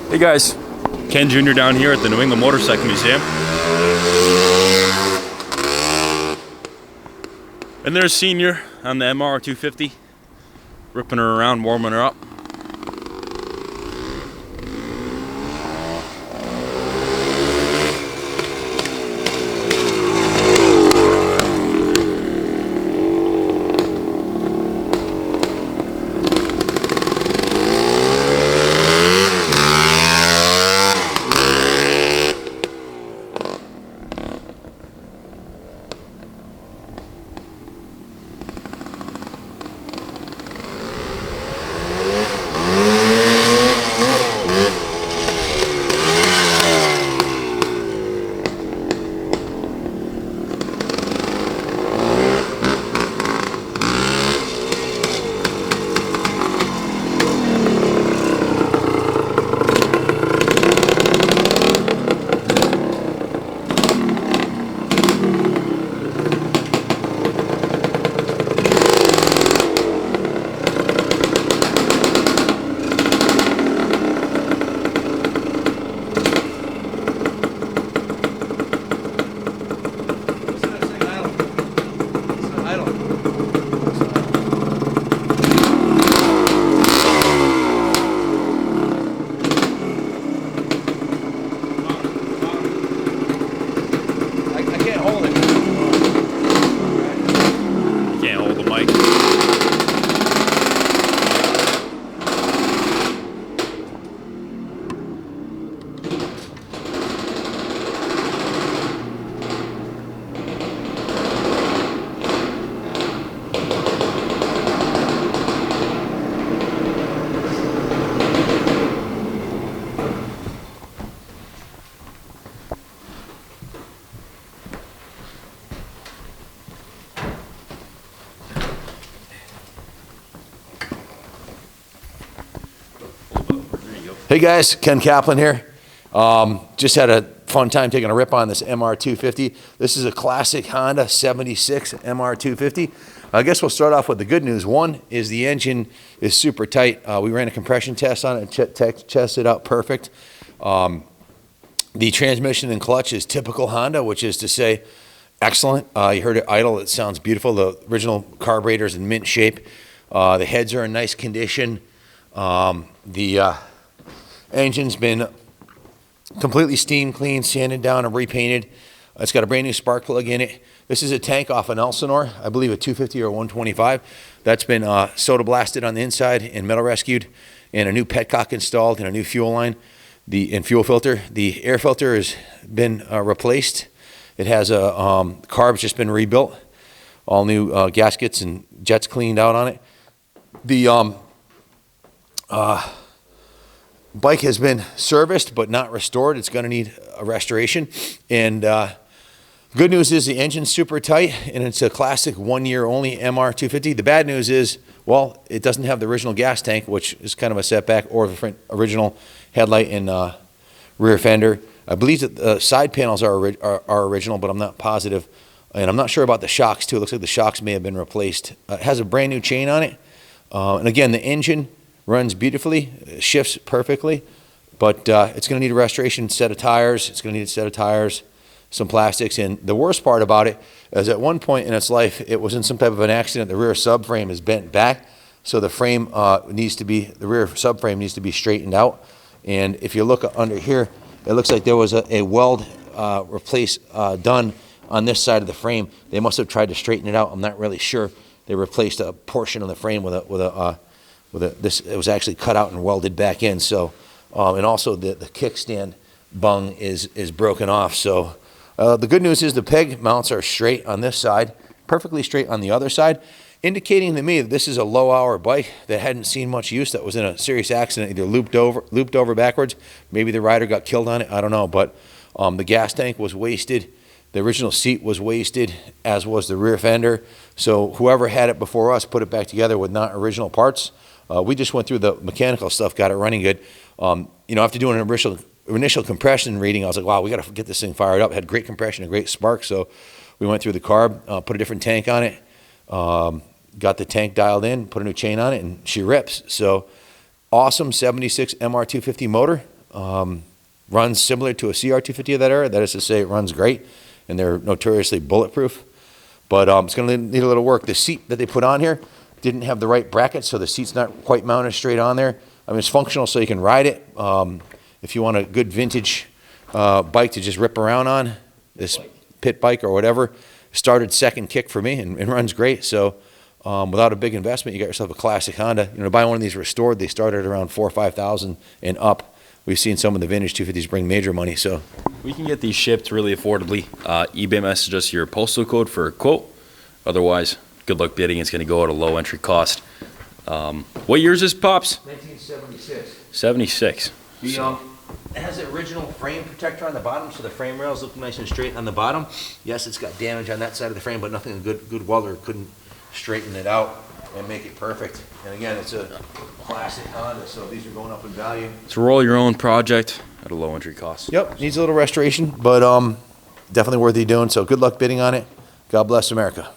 Hey guys, Ken Jr. down here at the New England Motorcycle Museum. And there's Senior on the MR250, ripping her around, warming her up. Hey guys, Ken Kaplan here. Just had a fun time taking a rip on this MR250. This is a classic Honda 76 MR250. I guess we'll start off with the good news. One is the engine is super tight. We ran a compression test on it and tested out perfect. The transmission and clutch is typical Honda, which is to say excellent. You heard it idle. It sounds beautiful. The original carburetor is in mint shape. The heads are in nice condition. The engine's been completely steam cleaned, sanded down, and repainted. It's got a brand new spark plug in it. This is a tank off an Elsinore, I believe a 250 or 125. That's been soda blasted on the inside and metal rescued, and a new petcock installed and a new fuel line and fuel filter. The air filter has been replaced. It has a carb's just been rebuilt. All new gaskets and jets cleaned out on it. The bike has been serviced but not restored. It's going to need a restoration. And good news is the engine's super tight, and it's a classic 1 year only MR250. The bad news is, well, it doesn't have the original gas tank, which is kind of a setback, or the original headlight and rear fender. I believe that the side panels are original, but I'm not positive. And I'm not sure about the shocks too. It looks like the shocks may have been replaced. It has a brand new chain on it. And again, the engine runs beautifully, shifts perfectly, but it's going to need a restoration set of tires. It's going to need a set of tires, some plastics. And the worst part about it is at one point in its life, it was in some type of an accident. The rear subframe is bent back, so the frame the rear subframe needs to be straightened out. And if you look under here, it looks like there was a weld replace done on this side of the frame. They must have tried to straighten it out. I'm not really sure. They replaced a portion of the frame with this. It was actually cut out and welded back in. So, and also the kickstand bung is broken off. So, the good news is the peg mounts are straight on this side, perfectly straight on the other side, indicating to me that this is a low-hour bike that hadn't seen much use, that was in a serious accident, either looped over backwards. Maybe the rider got killed on it. I don't know, but the gas tank was wasted. The original seat was wasted, as was the rear fender. So whoever had it before us put it back together with not original parts. We just went through the mechanical stuff, got it running good. After doing an initial compression reading, I was like, wow, we got to get this thing fired up. It had great compression and great spark. So we went through the carb, put a different tank on it, got the tank dialed in, put a new chain on it, and she rips. So awesome 76 MR250 motor. Runs similar to a CR250 of that era. That is to say, it runs great, and they're notoriously bulletproof. But it's going to need a little work. The seat that they put on here didn't have the right bracket, so the seat's not quite mounted straight on there. I mean, it's functional so you can ride it. If you want a good vintage bike to just rip around on, this pit bike or whatever, started second kick for me and runs great. So without a big investment, you got yourself a classic Honda. You know, buy one of these restored, they start at around $4,000 or $5,000 and up. We've seen some of the vintage 250s bring major money. So we can get these shipped really affordably. eBay message us your postal code for a quote. Otherwise, good luck bidding. It's going to go at a low entry cost. What year is this, Pops? 1976. 76. It has the original frame protector on the bottom, so the frame rails look nice and straight on the bottom. Yes, it's got damage on that side of the frame, but nothing a good welder couldn't straighten it out and make it perfect. And again, it's a classic Honda, so these are going up in value. So roll your own project at a low entry cost. Yep, needs a little restoration, but definitely worthy doing. So good luck bidding on it. God bless America.